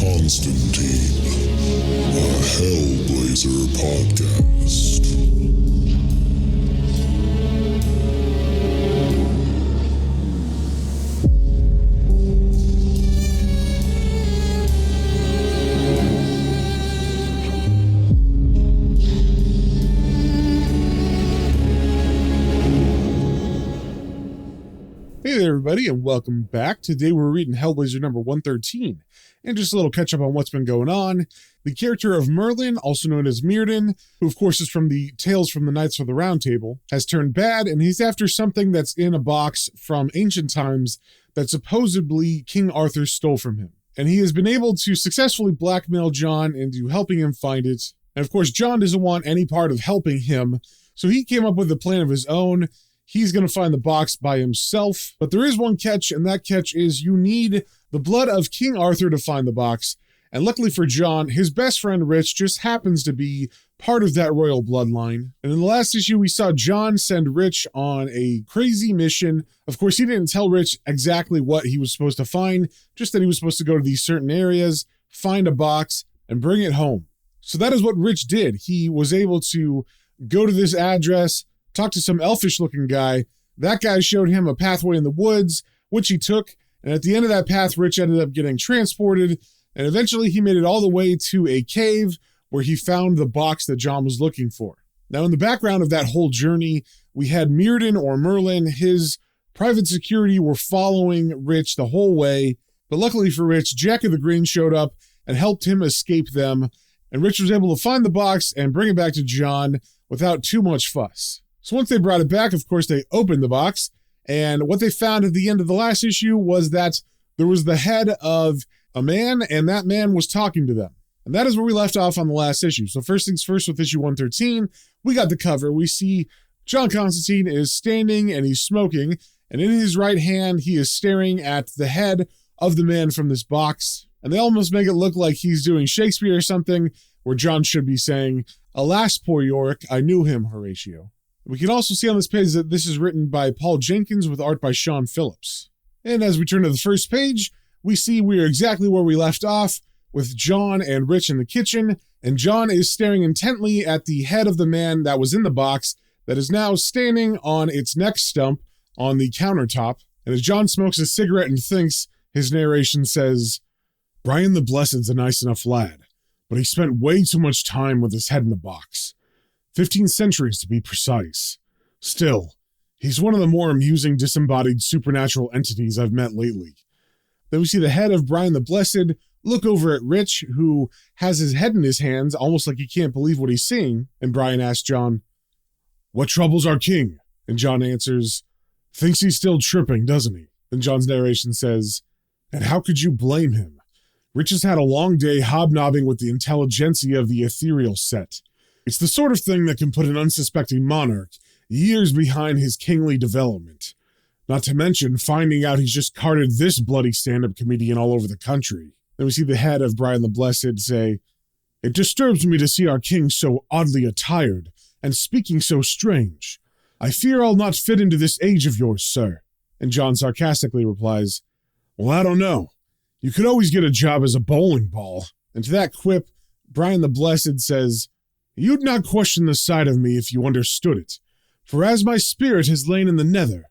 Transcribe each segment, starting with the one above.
Constantine, a Hellblazer podcast. Hey there, everybody, and welcome back. Today we're reading Hellblazer number 113, and just a little catch-up on what's been going on. The character of Myrddin, also known as Myrddin, who of course is from the Tales from the Knights of the Round Table, has turned bad, and he's after something that's in a box from ancient times that supposedly King Arthur stole from him. And he has been able to successfully blackmail John into helping him find it. And of course, John doesn't want any part of helping him, so he came up with a plan of his own. He's going to find the box by himself, but there is one catch, and that catch is you need the blood of King Arthur to find the box. And luckily for John, his best friend Rich just happens to be part of that royal bloodline. And in the last issue, we saw John send Rich on a crazy mission. Of course, he didn't tell Rich exactly what he was supposed to find, just that he was supposed to go to these certain areas, find a box, and bring it home. So that is what Rich did. He was able to go to this address, talked to some elfish-looking guy. That guy showed him a pathway in the woods, which he took, and at the end of that path, Rich ended up getting transported, and eventually he made it all the way to a cave where he found the box that John was looking for. Now, in the background of that whole journey, we had Myrddin, or Merlin. His private security were following Rich the whole way, but luckily for Rich, Jack of the Green showed up and helped him escape them, and Rich was able to find the box and bring it back to John without too much fuss. So once they brought it back, of course, they opened the box, and what they found at the end of the last issue was that there was the head of a man, and that man was talking to them. And that is where we left off on the last issue. So first things first, with issue 113, we got the cover. We see John Constantine is standing, and he's smoking, and in his right hand, he is staring at the head of the man from this box. And they almost make it look like he's doing Shakespeare or something, where John should be saying, "Alas, poor Yorick, I knew him, Horatio." We can also see on this page that this is written by Paul Jenkins with art by Sean Phillips. And as we turn to the first page, we see we are exactly where we left off, with John and Rich in the kitchen, and John is staring intently at the head of the man that was in the box that is now standing on its neck stump on the countertop. And as John smokes a cigarette and thinks, his narration says, "Brian the Blessed's a nice enough lad, but he spent way too much time with his head in the box. 15 centuries to be precise. Still, he's one of the more amusing disembodied supernatural entities I've met lately." Then we see the head of Brian the Blessed look over at Rich, who has his head in his hands, almost like he can't believe what he's seeing. And Brian asks John, "What troubles our king?" And John answers, "Thinks he's still tripping, doesn't he?" Then John's narration says, "And how could you blame him? Rich has had a long day hobnobbing with the intelligentsia of the ethereal set. It's the sort of thing that can put an unsuspecting monarch years behind his kingly development. Not to mention finding out he's just carted this bloody stand-up comedian all over the country." Then we see the head of Brian the Blessed say, "It disturbs me to see our king so oddly attired and speaking so strange. I fear I'll not fit into this age of yours, sir." And John sarcastically replies, "Well, I don't know. You could always get a job as a bowling ball." And to that quip, Brian the Blessed says, "You'd not question the side of me if you understood it, for as my spirit has lain in the nether,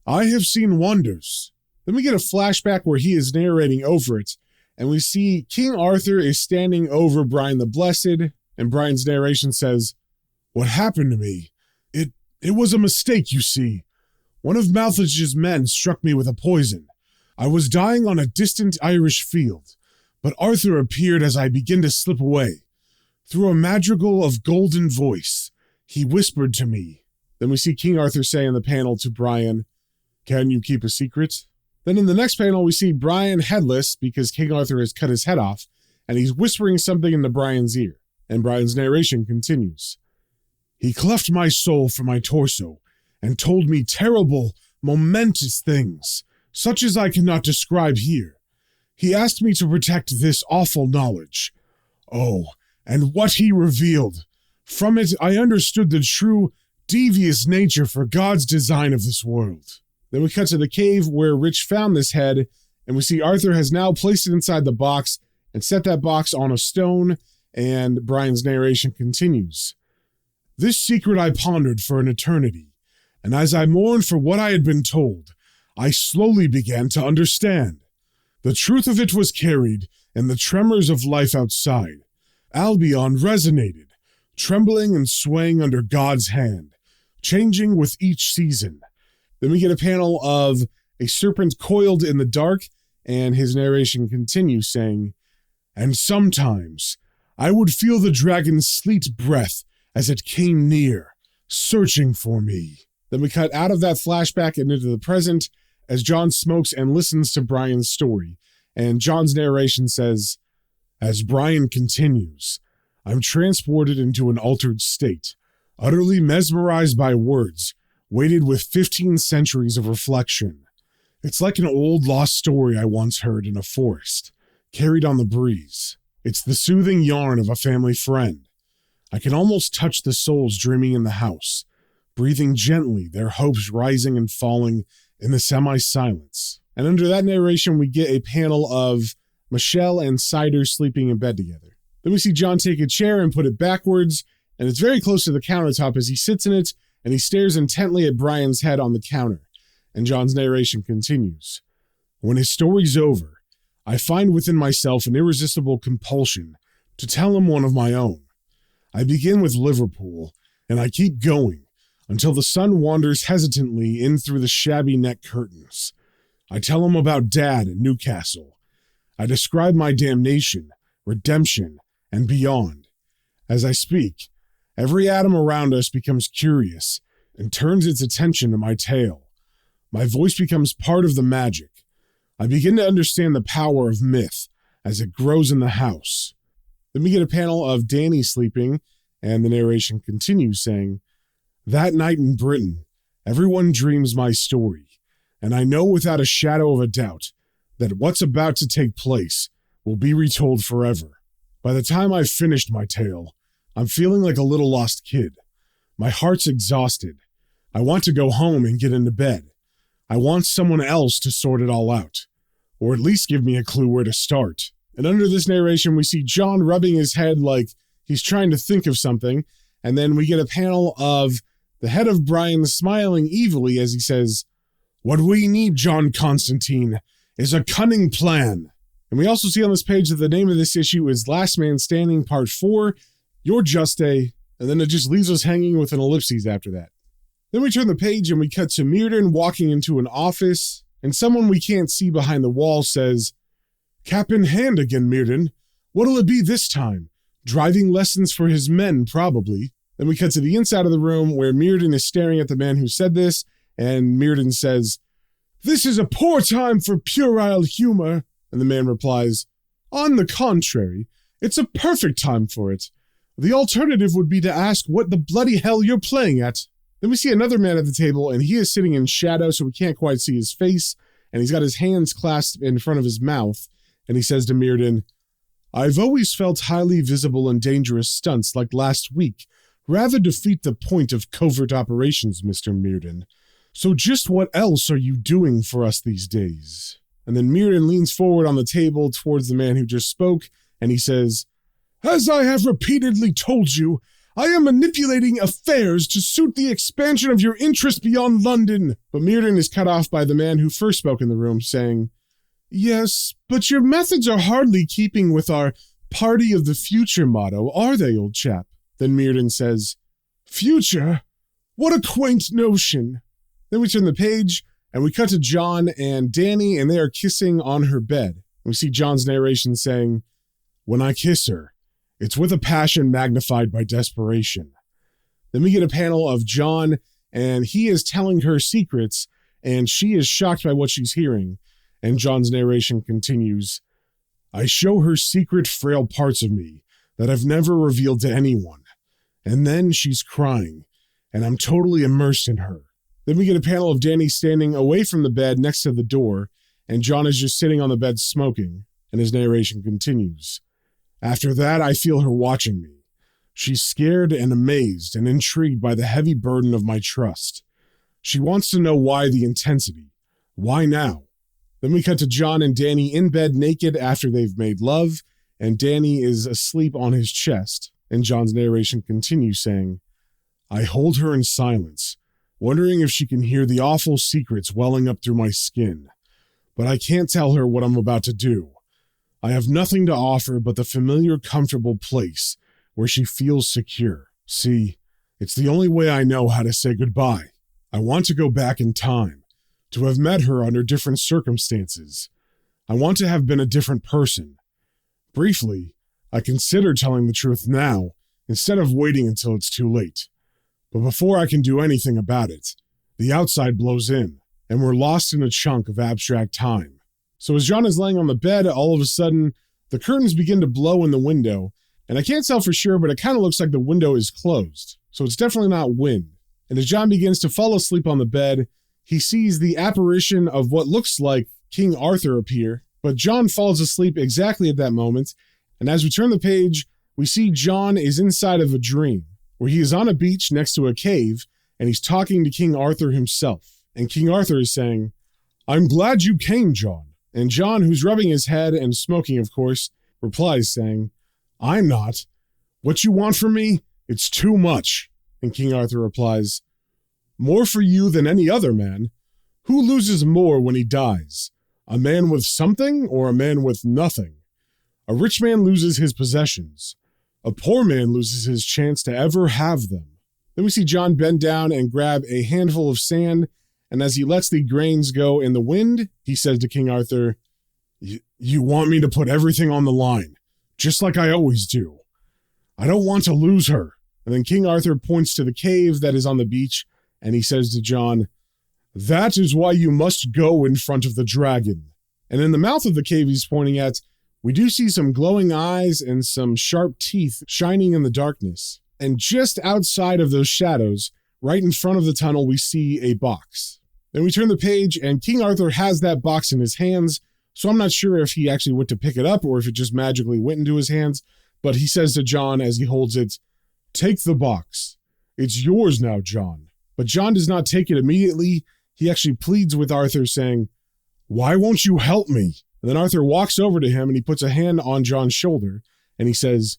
I have seen wonders." Then we get a flashback where he is narrating over it, and we see King Arthur is standing over Brian the Blessed, and Brian's narration says, "What happened to me? It was a mistake, you see. One of Malthage's men struck me with a poison. I was dying on a distant Irish field, but Arthur appeared as I began to slip away. Through a madrigal of golden voice, he whispered to me." Then we see King Arthur say in the panel to Brian, "Can you keep a secret?" Then in the next panel, we see Brian headless because King Arthur has cut his head off, and he's whispering something into Brian's ear. And Brian's narration continues. "He cleft my soul from my torso and told me terrible, momentous things, such as I cannot describe here. He asked me to protect this awful knowledge. Oh, and what he revealed! From it I understood the true, devious nature for God's design of this world." Then we cut to the cave where Rich found this head, and we see Arthur has now placed it inside the box and set that box on a stone, and Brian's narration continues. This secret I pondered for an eternity, and as I mourned for what I had been told, I slowly began to understand. The truth of it was carried in the tremors of life outside. Albion resonated, trembling and swaying under God's hand, changing with each season. Then we get a panel of a serpent coiled in the dark, and his narration continues saying, and sometimes I would feel the dragon's sleet breath as it came near, searching for me. Then we cut out of that flashback and into the present as John smokes and listens to Brian's story. And John's narration says, as Brian continues, I'm transported into an altered state, utterly mesmerized by words, weighted with 15 centuries of reflection. It's like an old lost story I once heard in a forest, carried on the breeze. It's the soothing yarn of a family friend. I can almost touch the souls dreaming in the house, breathing gently, their hopes rising and falling in the semi-silence. And under that narration, we get a panel of Michelle and Cider sleeping in bed together. Then we see John take a chair and put it backwards, and it's very close to the countertop as he sits in it, and he stares intently at Brian's head on the counter. And John's narration continues. When his story's over, I find within myself an irresistible compulsion to tell him one of my own. I begin with Liverpool, and I keep going until the sun wanders hesitantly in through the shabby net curtains. I tell him about Dad in Newcastle. I describe my damnation, redemption, and beyond. As I speak, every atom around us becomes curious and turns its attention to my tale. My voice becomes part of the magic. I begin to understand the power of myth as it grows in the house. Then we get a panel of Danny sleeping, and the narration continues saying, that night in Britain, everyone dreams my story, and I know without a shadow of a doubt that what's about to take place will be retold forever. By the time I've finished my tale, I'm feeling like a little lost kid. My heart's exhausted. I want to go home and get into bed. I want someone else to sort it all out, or at least give me a clue where to start. And under this narration, we see John rubbing his head like he's trying to think of something, and then we get a panel of the head of Brian smiling evilly as he says, what we need, John Constantine, is a cunning plan. And we also see on this page that the name of this issue is Last Man Standing Part 4, You're Just A, and then it just leaves us hanging with an ellipses after that. Then we turn the page and we cut to Myrddin walking into an office, and someone we can't see behind the wall says, cap in hand again, Myrddin. What'll it be this time? Driving lessons for his men, probably. Then we cut to the inside of the room where Myrddin is staring at the man who said this, and Myrddin says, this is a poor time for puerile humor. And the man replies, on the contrary, it's a perfect time for it. The alternative would be to ask what the bloody hell you're playing at. Then we see another man at the table, and he is sitting in shadow, so we can't quite see his face, and he's got his hands clasped in front of his mouth, and he says to Myrddin, I've always felt highly visible and dangerous stunts like last week rather defeat the point of covert operations, Mr. Myrddin. So just what else are you doing for us these days? And then Myrddin leans forward on the table towards the man who just spoke, and he says, as I have repeatedly told you, I am manipulating affairs to suit the expansion of your interest beyond London. But Myrddin is cut off by the man who first spoke in the room, saying, yes, but your methods are hardly keeping with our Party of the Future motto, are they, old chap? Then Myrddin says, future? What a quaint notion. Then we turn the page, and we cut to John and Danny, and they are kissing on her bed. We see John's narration saying, when I kiss her, it's with a passion magnified by desperation. Then we get a panel of John, and he is telling her secrets, and she is shocked by what she's hearing. And John's narration continues, I show her secret, frail parts of me that I've never revealed to anyone. And then she's crying, and I'm totally immersed in her. Then we get a panel of Danny standing away from the bed next to the door, and John is just sitting on the bed smoking, and his narration continues. After that, I feel her watching me. She's scared and amazed and intrigued by the heavy burden of my trust. She wants to know why the intensity. Why now? Then we cut to John and Danny in bed naked after they've made love, and Danny is asleep on his chest, and John's narration continues saying, I hold her in silence, wondering if she can hear the awful secrets welling up through my skin. But I can't tell her what I'm about to do. I have nothing to offer but the familiar, comfortable place where she feels secure. See, it's the only way I know how to say goodbye. I want to go back in time, to have met her under different circumstances. I want to have been a different person. Briefly, I consider telling the truth now instead of waiting until it's too late. But before I can do anything about it, the outside blows in, and we're lost in a chunk of abstract time. So as John is laying on the bed, all of a sudden, the curtains begin to blow in the window, and I can't tell for sure, but it kind of looks like the window is closed, so it's definitely not wind. And as John begins to fall asleep on the bed, he sees the apparition of what looks like King Arthur appear, but John falls asleep exactly at that moment, and as we turn the page, we see John is inside of a dream, where he is on a beach next to a cave, and he's talking to King Arthur himself. And King Arthur is saying, I'm glad you came, John. And John, who's rubbing his head and smoking, of course, replies saying, I'm not. What you want from me? It's too much. And King Arthur replies, more for you than any other man. Who loses more when he dies? A man with something or a man with nothing? A rich man loses his possessions. A poor man loses his chance to ever have them. Then we see John bend down and grab a handful of sand, and as he lets the grains go in the wind, he says to King Arthur, You want me to put everything on the line, just like I always do. I don't want to lose her. And then King Arthur points to the cave that is on the beach, and he says to John, That is why you must go in front of the dragon. And in the mouth of the cave he's pointing at, we do see some glowing eyes and some sharp teeth shining in the darkness. And just outside of those shadows, right in front of the tunnel, we see a box. Then we turn the page, and King Arthur has that box in his hands, so I'm not sure if he actually went to pick it up or if it just magically went into his hands, but he says to John as he holds it, Take the box. It's yours now, John. But John does not take it immediately. He actually pleads with Arthur, saying, Why won't you help me? And then Arthur walks over to him and he puts a hand on John's shoulder and he says,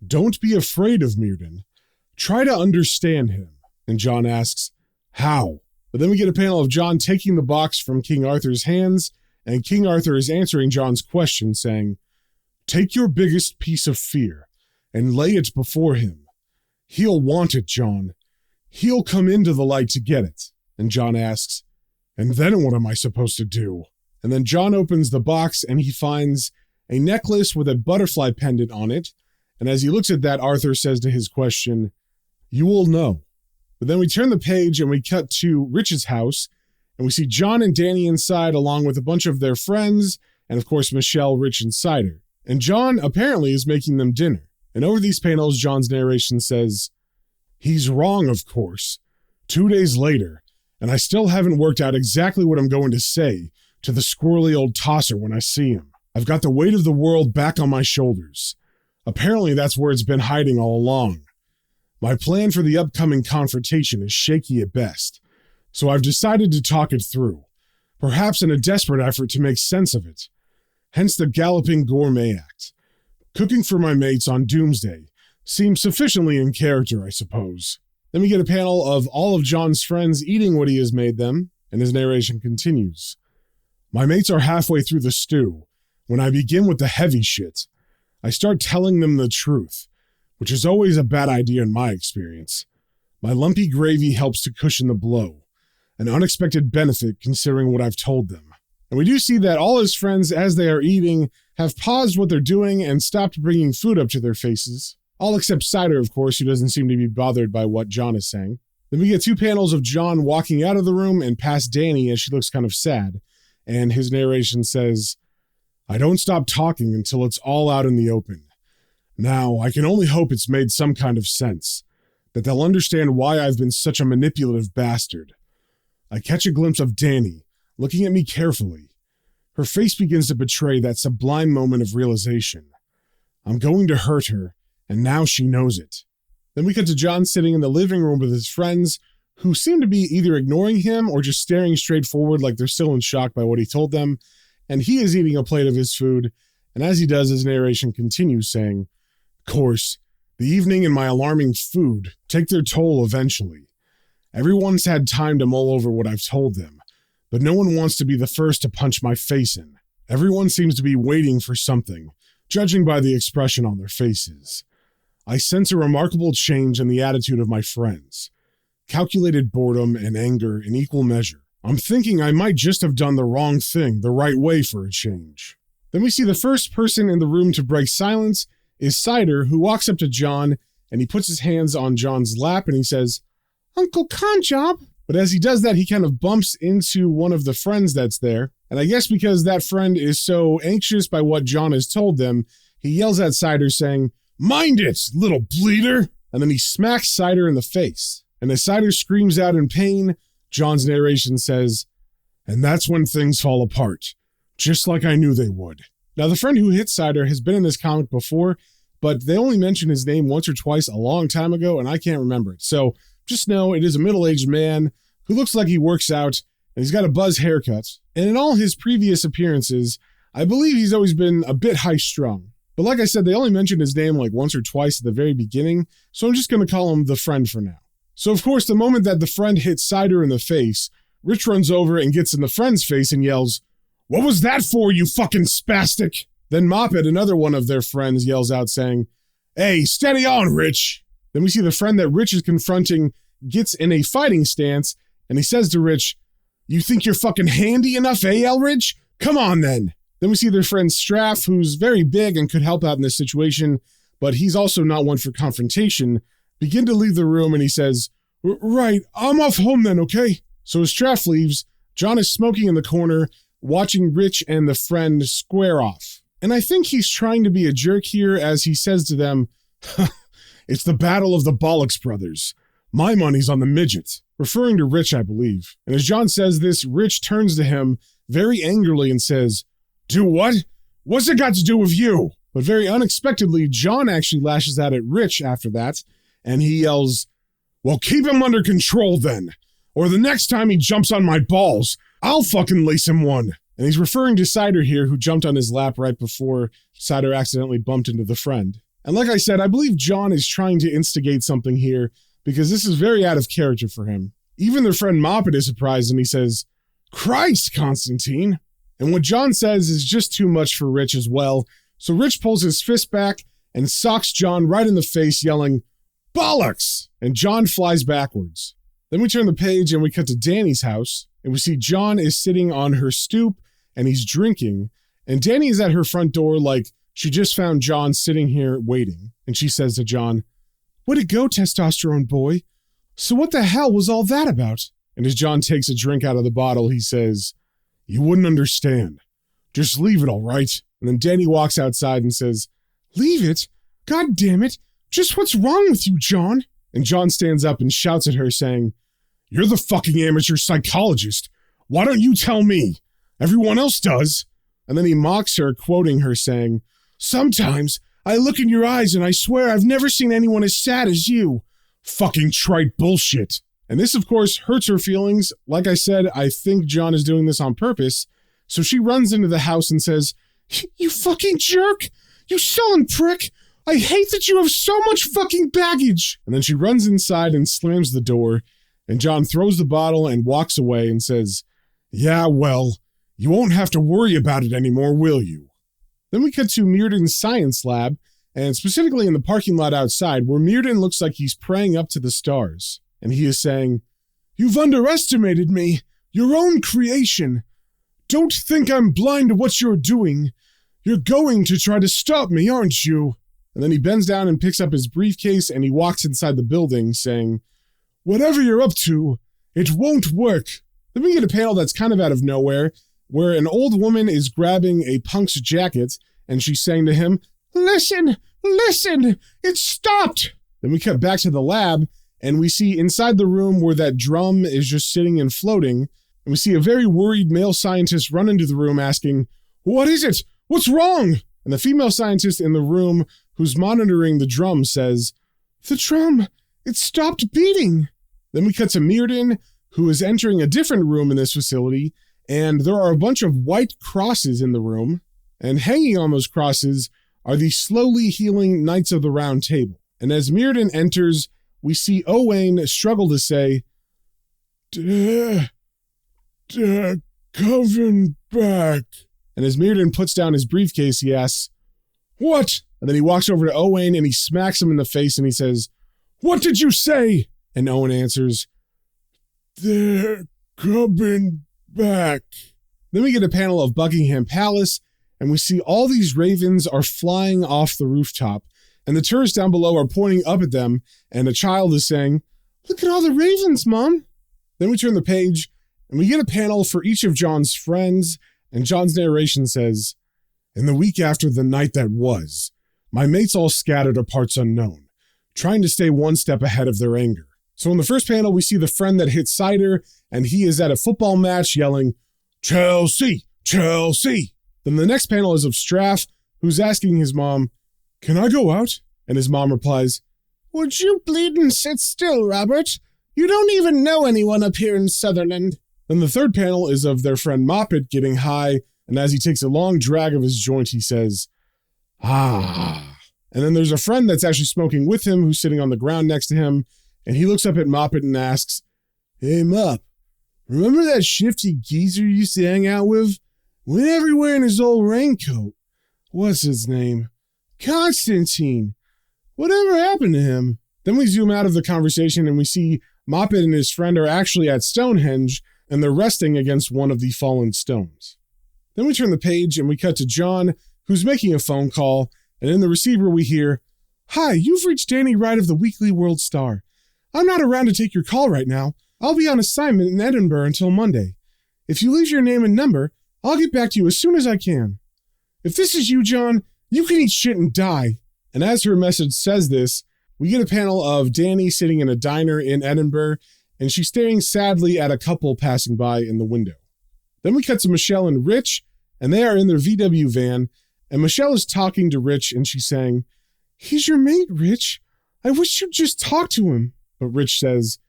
Don't be afraid of Myrddin. Try to understand him. And John asks, How? But then we get a panel of John taking the box from King Arthur's hands, and King Arthur is answering John's question, saying, Take your biggest piece of fear and lay it before him. He'll want it, John. He'll come into the light to get it. And John asks, And then what am I supposed to do? And then John opens the box and he finds a necklace with a butterfly pendant on it. And as he looks at that, Arthur says to his question, You will know. But then we turn the page and we cut to Rich's house, and we see John and Danny inside along with a bunch of their friends, and of course Michelle, Rich, and Cider. And John apparently is making them dinner. And over these panels, John's narration says, He's wrong, of course. 2 days later, and I still haven't worked out exactly what I'm going to say to the squirrely old tosser when I see him. I've got the weight of the world back on my shoulders. Apparently that's where it's been hiding all along. My plan for the upcoming confrontation is shaky at best, so I've decided to talk it through, perhaps in a desperate effort to make sense of it. Hence the Galloping Gourmet Act. Cooking for my mates on Doomsday seems sufficiently in character, I suppose. Then we get a panel of all of John's friends eating what he has made them, and his narration continues. My mates are halfway through the stew. When I begin with the heavy shit, I start telling them the truth, which is always a bad idea in my experience. My lumpy gravy helps to cushion the blow, an unexpected benefit considering what I've told them. And we do see that all his friends, as they are eating, have paused what they're doing and stopped bringing food up to their faces. All except Cider, of course, who doesn't seem to be bothered by what John is saying. Then we get 2 panels of John walking out of the room and past Danny as she looks kind of sad. And his narration says, I don't stop talking until it's all out in the open. Now, I can only hope it's made some kind of sense, that they'll understand why I've been such a manipulative bastard. I catch a glimpse of Danny, looking at me carefully. Her face begins to betray that sublime moment of realization. I'm going to hurt her, and now she knows it. Then we cut to John sitting in the living room with his friends, who seem to be either ignoring him or just staring straight forward like they're still in shock by what he told them, and he is eating a plate of his food, And as he does, his narration continues saying, "Of course, the evening and my alarming food take their toll eventually. Everyone's had time to mull over what I've told them, but no one wants to be the first to punch my face in. Everyone seems to be waiting for something, judging by the expression on their faces. I sense a remarkable change in the attitude of my friends. Calculated boredom and anger in equal measure. I'm thinking I might just have done the wrong thing the right way for a change." Then we see the first person in the room to break silence is Cider, who walks up to John, and he puts his hands on John's lap and he says, "Uncle Conjob." But as he does that, he kind of bumps into one of the friends that's there. And I guess because that friend is so anxious by what John has told them, he yells at Cider saying, "Mind it, little bleeder!" And then he smacks Cider in the face. And as Cider screams out in pain, John's narration says, "And that's when things fall apart, just like I knew they would." Now, the friend who hit Cider has been in this comic before, but they only mentioned his name once or twice a long time ago, and I can't remember it. So just know it is a middle-aged man who looks like he works out, and he's got a buzz haircut. And in all his previous appearances, I believe he's always been a bit high-strung. But like I said, they only mentioned his name like once or twice at the very beginning, so I'm just going to call him the friend for now. So of course, the moment that the friend hits Cider in the face, Rich runs over and gets in the friend's face and yells, "What was that for, you fucking spastic?" Then Moppet, another one of their friends, yells out saying, "Hey, steady on, Rich." Then we see the friend that Rich is confronting gets in a fighting stance, and he says to Rich, "You think you're fucking handy enough, eh, Elridge? Come on, then." Then we see their friend Straff, who's very big and could help out in this situation, but he's also not one for confrontation, begin to leave the room, and he says, "Right, I'm off home then, okay?" So as Straff leaves, John is smoking in the corner, watching Rich and the friend square off. And I think he's trying to be a jerk here as he says to them, "It's the battle of the Bollocks brothers. My money's on the midget," referring to Rich, I believe. And as John says this, Rich turns to him very angrily and says, "Do what? What's it got to do with you?" But very unexpectedly, John actually lashes out at Rich after that, and he yells, "Well, keep him under control then, or the next time he jumps on my balls, I'll fucking lace him one." And he's referring to Cider here, who jumped on his lap right before Cider accidentally bumped into the friend. And like I said, I believe John is trying to instigate something here, because this is very out of character for him. Even their friend Moppet is surprised, and he says, "Christ, Constantine." And what John says is just too much for Rich as well, so Rich pulls his fist back and socks John right in the face, yelling, "Bollocks!" And John flies backwards. Then we turn the page and we cut to Danny's house, and we see John is sitting on her stoop, and he's drinking, and Danny is at her front door like she just found John sitting here waiting, and she says to John, "Where'd it go, testosterone boy? So what the hell was all that about?" And as John takes a drink out of the bottle, he says, "You wouldn't understand. Just leave it, all right?" And then Danny walks outside and says, "Leave it? God damn it. Just what's wrong with you, John?" And John stands up and shouts at her saying, "You're the fucking amateur psychologist. Why don't you tell me? Everyone else does." And then he mocks her, quoting her saying, "Sometimes I look in your eyes and I swear I've never seen anyone as sad as you. Fucking trite bullshit." And this, of course, hurts her feelings. Like I said, I think John is doing this on purpose. So she runs into the house and says, "You fucking jerk! You sullen prick! I hate that you have so much fucking baggage!" And then she runs inside and slams the door, and John throws the bottle and walks away and says, "Yeah, well, you won't have to worry about it anymore, will you?" Then we cut to Myrddin's science lab, and specifically in the parking lot outside, where Myrddin looks like he's praying up to the stars. And he is saying, "You've underestimated me, your own creation. Don't think I'm blind to what you're doing. You're going to try to stop me, aren't you?" And then he bends down and picks up his briefcase and he walks inside the building saying, "Whatever you're up to, it won't work." Then we get a panel that's kind of out of nowhere, where an old woman is grabbing a punk's jacket and she's saying to him, "Listen, listen, it stopped." Then we cut back to the lab and we see inside the room where that drum is just sitting and floating, and we see a very worried male scientist run into the room asking, "What is it? What's wrong?" And the female scientist in the room who's monitoring the drum says, "The drum, it stopped beating." Then we cut to Myrddin, who is entering a different room in this facility, and there are a bunch of white crosses in the room. And hanging on those crosses are the slowly healing Knights of the Round Table. And as Myrddin enters, we see Owain struggle to say, "They're coming back." And as Myrddin puts down his briefcase, he asks, "What?" And then he walks over to Owain and he smacks him in the face and he says, "What did you say?" And Owain answers, "They're coming back." Then we get a panel of Buckingham Palace, and we see all these ravens are flying off the rooftop, and the tourists down below are pointing up at them, and a child is saying, "Look at all the ravens, Mom." Then we turn the page, and we get a panel for each of Jon's friends, and Jon's narration says, "In the week after the night that was, my mates all scattered to parts unknown, trying to stay one step ahead of their anger. So in the first panel, we see the friend that hit cider, and he is at a football match yelling, 'Chelsea, Chelsea.' Then the next panel is of Straff, who's asking his mom, 'Can I go out?' And his mom replies, 'Would you bleedin' sit still, Robert? You don't even know anyone up here in Sutherland.' Then the third panel is of their friend Moppet getting high, and as he takes a long drag of his joint, he says, 'Ah.' And then there's a friend that's actually smoking with him who's sitting on the ground next to him, and he looks up at Moppet and asks, 'Hey, Mop, remember that shifty geezer you used to hang out with? Went everywhere in his old raincoat. What's his name? Constantine. Whatever happened to him?' Then we zoom out of the conversation and we see Moppet and his friend are actually at Stonehenge, and they're resting against one of the fallen stones. Then we turn the page and we cut to Jon, who's making a phone call, and in the receiver we hear, 'Hi, you've reached Danny Wright of the Weekly World Star. I'm not around to take your call right now. I'll be on assignment in Edinburgh until Monday. If you leave your name and number, I'll get back to you as soon as I can. If this is you, Jon, you can eat shit and die.' And as her message says this, we get a panel of Danny sitting in a diner in Edinburgh, and she's staring sadly at a couple passing by in the window. Then we cut to Michelle and Rich, and they are in their VW van, and Michelle is talking to Rich, and she's saying, 'He's your mate, Rich. I wish you'd just talk to him.' But Rich says,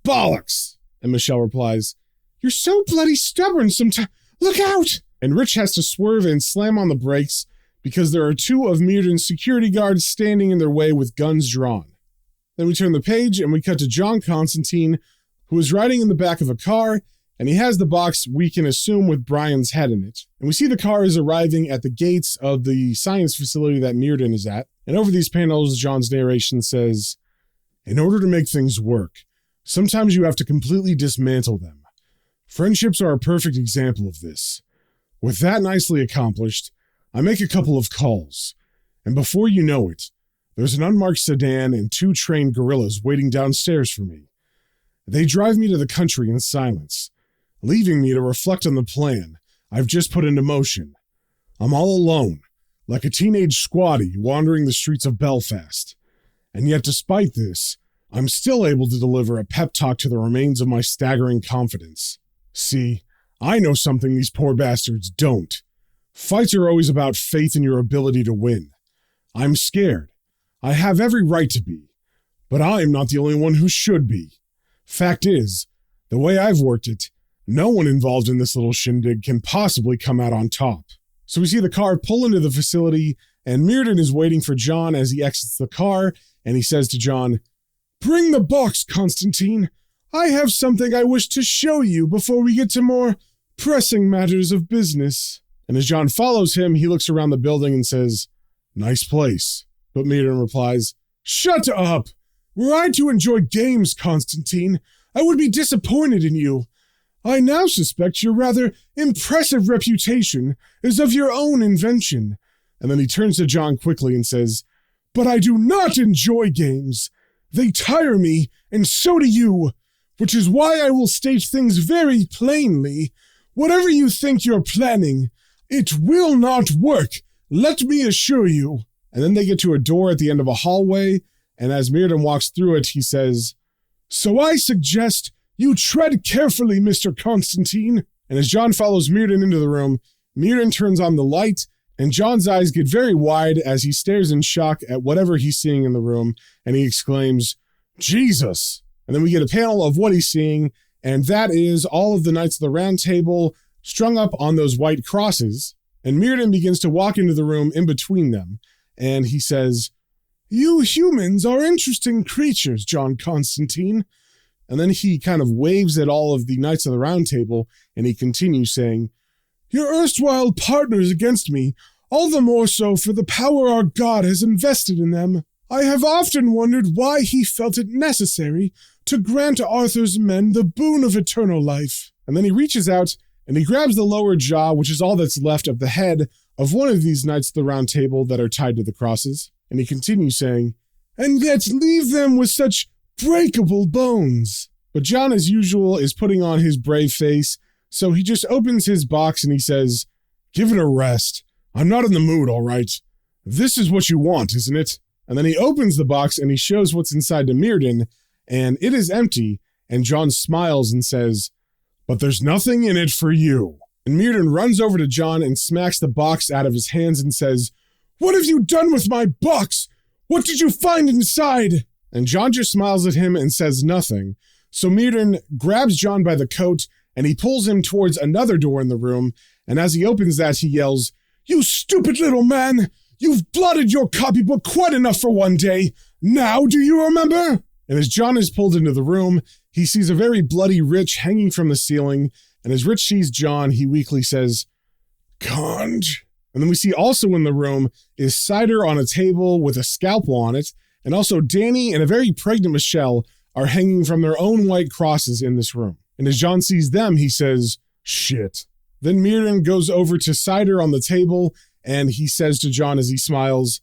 'Bollocks!' And Michelle replies, 'You're so bloody stubborn sometimes. Look out!' And Rich has to swerve and slam on the brakes because there are two of Myrddin's security guards standing in their way with guns drawn. Then we turn the page and we cut to Jon Constantine, who is riding in the back of a car, and he has the box we can assume with Brian's head in it. And we see the car is arriving at the gates of the science facility that Myrddin is at. And over these panels, Jon's narration says, 'In order to make things work, sometimes you have to completely dismantle them. Friendships are a perfect example of this. With that nicely accomplished, I make a couple of calls, and before you know it, there's an unmarked sedan and two trained gorillas waiting downstairs for me. They drive me to the country in silence, leaving me to reflect on the plan I've just put into motion. I'm all alone, like a teenage squatty wandering the streets of Belfast. And yet despite this, I'm still able to deliver a pep talk to the remains of my staggering confidence. See, I know something these poor bastards don't. Fights are always about faith in your ability to win. I'm scared. I have every right to be. But I'm not the only one who should be. Fact is, the way I've worked it, no one involved in this little shindig can possibly come out on top.' So we see the car pull into the facility, and Myrddin is waiting for Jon as he exits the car, and he says to Jon, 'Bring the box, Constantine. I have something I wish to show you before we get to more pressing matters of business.' And as Jon follows him, he looks around the building and says, 'Nice place.' But Myrddin replies, 'Shut up! Were I to enjoy games, Constantine, I would be disappointed in you. I now suspect your rather impressive reputation is of your own invention.' And then he turns to Jon quickly and says, 'But I do not enjoy games. They tire me, and so do you, which is why I will state things very plainly. Whatever you think you're planning, it will not work, let me assure you.' And then they get to a door at the end of a hallway, and as Myrddin walks through it, he says, 'So I suggest you tread carefully, Mr. Constantine.' And as Jon follows Myrddin into the room, Myrddin turns on the light, and Jon's eyes get very wide as he stares in shock at whatever he's seeing in the room, and he exclaims, 'Jesus!' And then we get a panel of what he's seeing, and that is all of the Knights of the Round Table strung up on those white crosses. And Myrddin begins to walk into the room in between them, and he says, "You humans are interesting creatures, John Constantine." And then he kind of waves at all of the Knights of the Round Table, and he continues saying, "Your erstwhile partners against me, all the more so for the power our God has invested in them. I have often wondered why he felt it necessary to grant Arthur's men the boon of eternal life." And then he reaches out and he grabs the lower jaw, which is all that's left of the head of one of these Knights of the Round Table that are tied to the crosses. And he continues saying, "And yet leave them with such breakable bones." But John, as usual, is putting on his brave face, so he just opens his box and he says, "Give it a rest. I'm not in the mood, all right. This is what you want, isn't it?" And then he opens the box and he shows what's inside to Myrddin, and it is empty, and John smiles and says, "But there's nothing in it for you." And Myrddin runs over to John and smacks the box out of his hands and says, "What have you done with my box? What did you find inside?" And John just smiles at him and says nothing. So Myrddin grabs John by the coat and he pulls him towards another door in the room, and as he opens that, he yells, "You stupid little man! You've blotted your copybook quite enough for one day. Now do you remember?" And as John is pulled into the room, he sees a very bloody Rich hanging from the ceiling, and as Rich sees John, he weakly says, "Conj." And then we see also in the room is cider on a table with a scalpel on it, and also Danny and a very pregnant Michelle are hanging from their own white crosses in this room. And as John sees them, he says, "Shit." Then Myrddin goes over to cider on the table, and he says to John as he smiles,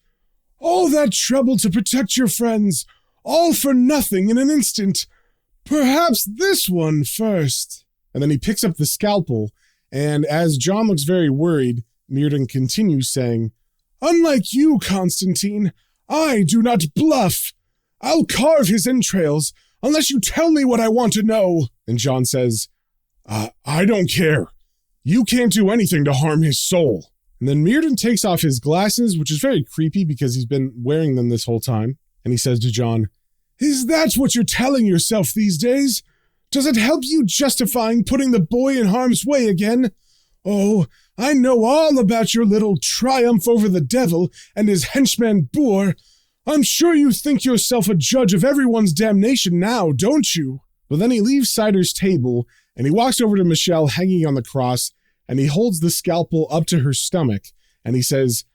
"All that trouble to protect your friends, all for nothing in an instant. Perhaps this one first." And then he picks up the scalpel, and as John looks very worried, Myrddin continues saying, "Unlike you, Constantine, I do not bluff. I'll carve his entrails unless you tell me what I want to know." And John says, I don't care. You can't do anything to harm his soul." And then Myrddin takes off his glasses, which is very creepy because he's been wearing them this whole time. And he says to John, "Is that what you're telling yourself these days? Does it help you justifying putting the boy in harm's way again? Oh, I know all about your little triumph over the devil and his henchman Boor. I'm sure you think yourself a judge of everyone's damnation now, don't you?" But then he leaves Cider's table, and he walks over to Michelle hanging on the cross, and he holds the scalpel up to her stomach, and he says,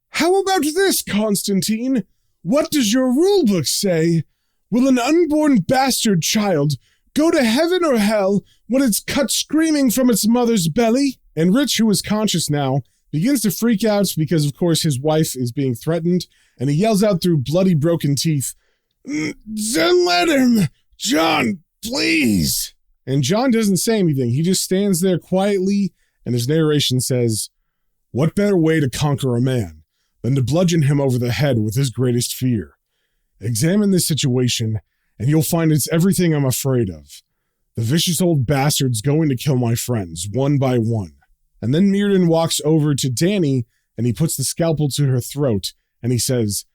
"How about this, Constantine? What does your rulebook say? Will an unborn bastard child go to heaven or hell when it's cut screaming from its mother's belly?" And Rich, who is conscious now, begins to freak out because, of course, his wife is being threatened, and he yells out through bloody broken teeth, "Don't let him! John, please!" And John doesn't say anything. He just stands there quietly, and his narration says, "What better way to conquer a man than to bludgeon him over the head with his greatest fear? Examine this situation, and you'll find it's everything I'm afraid of. The vicious old bastard's going to kill my friends, one by one." And then Myrddin walks over to Danny, and he puts the scalpel to her throat, and he says,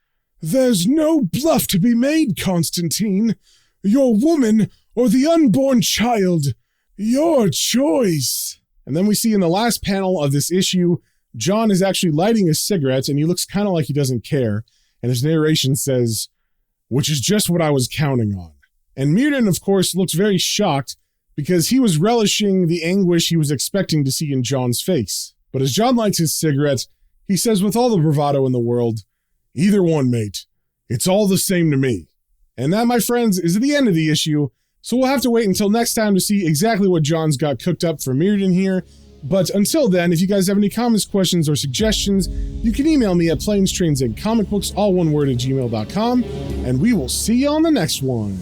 "There's no bluff to be made, Constantine. Your woman or the unborn child. Your choice." And then we see in the last panel of this issue, John is actually lighting a cigarette, and he looks kind of like he doesn't care. And his narration says, "Which is just what I was counting on." And Myrddin, of course, looks very shocked because he was relishing the anguish he was expecting to see in John's face. But as John lights his cigarette, he says with all the bravado in the world, "Either one, mate. It's all the same to me." And that, my friends, is the end of the issue. So we'll have to wait until next time to see exactly what John's got cooked up for Myrddin here. But until then, if you guys have any comments, questions, or suggestions, you can email me at planestrains and comicbooks, all one word, at gmail.com. And we will see you on the next one.